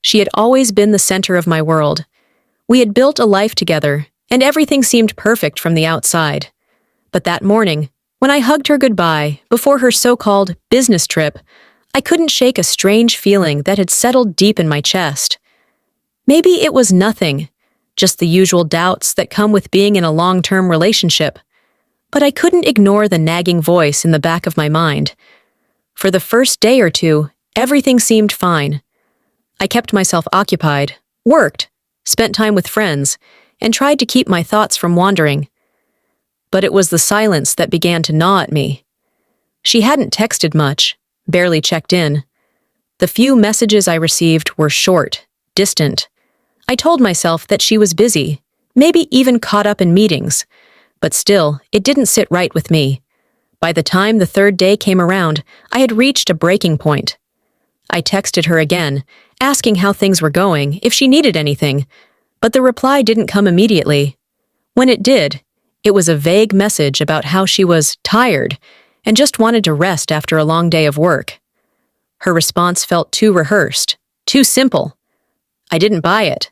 She had always been the center of my world. We had built a life together, and everything seemed perfect from the outside. But that morning, when I hugged her goodbye before her so-called business trip, I couldn't shake a strange feeling that had settled deep in my chest. Maybe it was nothing, just the usual doubts that come with being in a long-term relationship. But I couldn't ignore the nagging voice in the back of my mind. For the first day or two, everything seemed fine. I kept myself occupied, worked, spent time with friends, and tried to keep my thoughts from wandering. But it was the silence that began to gnaw at me. She hadn't texted much, barely checked in. The few messages I received were short, distant. I told myself that she was busy, maybe even caught up in meetings, but still, it didn't sit right with me. By the time the third day came around, I had reached a breaking point. I texted her again, asking how things were going, if she needed anything, but the reply didn't come immediately. When it did, it was a vague message about how she was tired and just wanted to rest after a long day of work. Her response felt too rehearsed, too simple. I didn't buy it.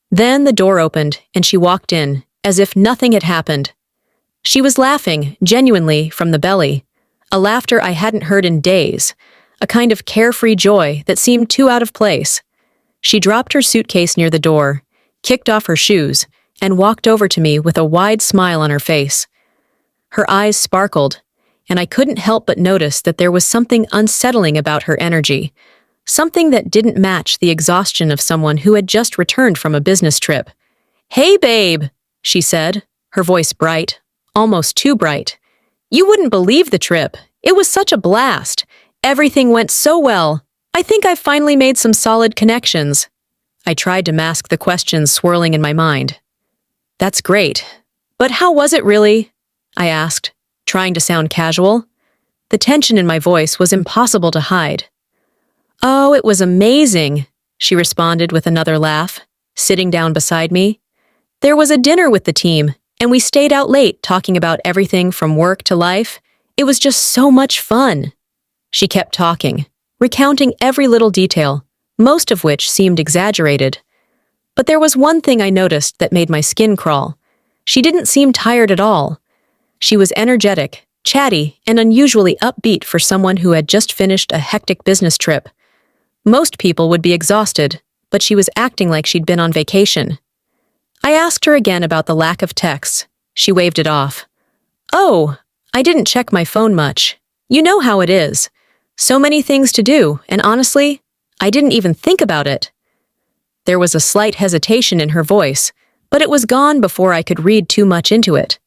Then the door opened and she walked in, as if nothing had happened. She was laughing, genuinely, from the belly, a laughter I hadn't heard in days, a kind of carefree joy that seemed too out of place. She dropped her suitcase near the door, kicked off her shoes, and walked over to me with a wide smile on her face. Her eyes sparkled, and I couldn't help but notice that there was something unsettling about her energy, something that didn't match the exhaustion of someone who had just returned from a business trip. "Hey, babe," she said, her voice bright, almost too bright. "You wouldn't believe the trip. It was such a blast. Everything went so well. I think I've finally made some solid connections." I tried to mask the questions swirling in my mind. "That's great. But how was it really?" I asked, trying to sound casual. The tension in my voice was impossible to hide. "Oh, it was amazing," she responded with another laugh, sitting down beside me. "There was a dinner with the team, and we stayed out late talking about everything from work to life. It was just so much fun." She kept talking, recounting every little detail, most of which seemed exaggerated. But there was one thing I noticed that made my skin crawl. She didn't seem tired at all. She was energetic, chatty, and unusually upbeat for someone who had just finished a hectic business trip. Most people would be exhausted, but she was acting like she'd been on vacation. I asked her again about the lack of texts. She waved it off. "Oh, I didn't check my phone much. You know how it is. So many things to do, and honestly, I didn't even think about it." There was a slight hesitation in her voice, but it was gone before I could read too much into it.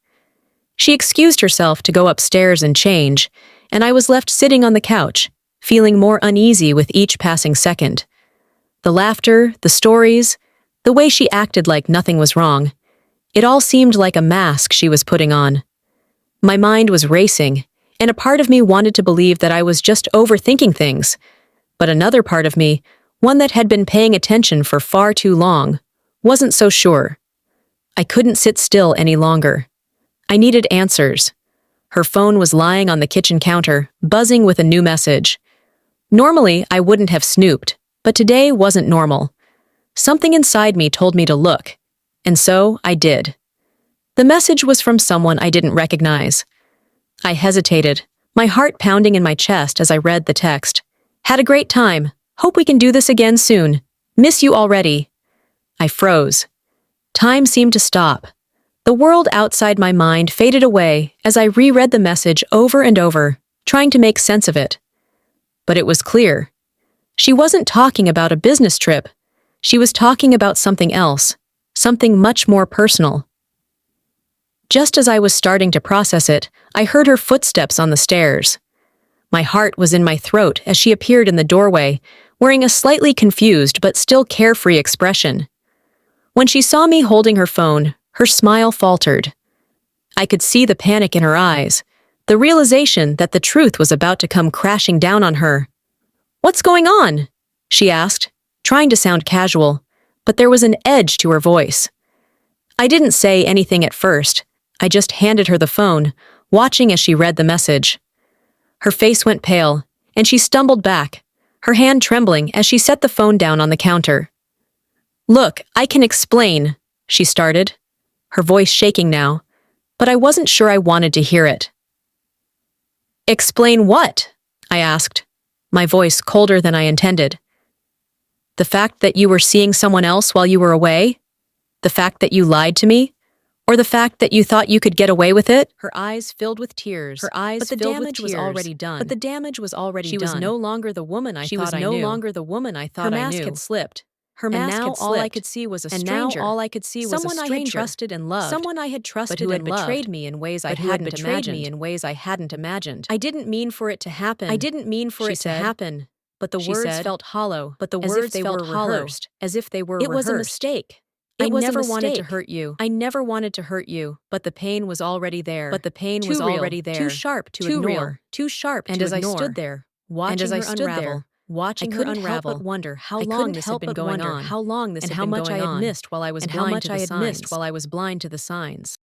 She excused herself to go upstairs and change, and I was left sitting on the couch, feeling more uneasy with each passing second. The laughter, the stories, the way she acted like nothing was wrong, it all seemed like a mask she was putting on. My mind was racing, and a part of me wanted to believe that I was just overthinking things, but another part of me, one that had been paying attention for far too long, wasn't so sure. I couldn't sit still any longer. I needed answers. Her phone was lying on the kitchen counter, buzzing with a new message. Normally, I wouldn't have snooped, but today wasn't normal. Something inside me told me to look, and so I did. The message was from someone I didn't recognize. I hesitated, my heart pounding in my chest as I read the text. "Had a great time. Hope we can do this again soon. Miss you already." I froze. Time seemed to stop. The world outside my mind faded away as I reread the message over and over, trying to make sense of it. But it was clear. She wasn't talking about a business trip. She was talking about something else, something much more personal. Just as I was starting to process it, I heard her footsteps on the stairs. My heart was in my throat as she appeared in the doorway, wearing a slightly confused but still carefree expression. When she saw me holding her phone, her smile faltered. I could see the panic in her eyes, the realization that the truth was about to come crashing down on her. "What's going on?" she asked, trying to sound casual, but there was an edge to her voice. I didn't say anything at first. I just handed her the phone, watching as she read the message. Her face went pale, and she stumbled back, her hand trembling as she set the phone down on the counter. "Look, I can explain," she started, her voice shaking now, but I wasn't sure I wanted to hear it. "Explain what?" I asked, my voice colder than I intended. "The fact that you were seeing someone else while you were away? The fact that you lied to me? Or the fact that you thought you could get away with it?" Her eyes filled with tears. But the damage was already done. She was no longer the woman I thought I knew. Her mask had slipped. Her mask had slipped. All I could see was a stranger. Someone I had trusted and loved. But who had betrayed me in ways I hadn't imagined. "I didn't mean for it to happen. But the words felt hollow. As if they were rehearsed. It was a mistake. I never wanted to hurt you. But the pain was already there. Too sharp to ignore. And as I stood there, watching her unravel, I couldn't help but wonder how long this had been going on, and how much I had missed while I was blind to the signs.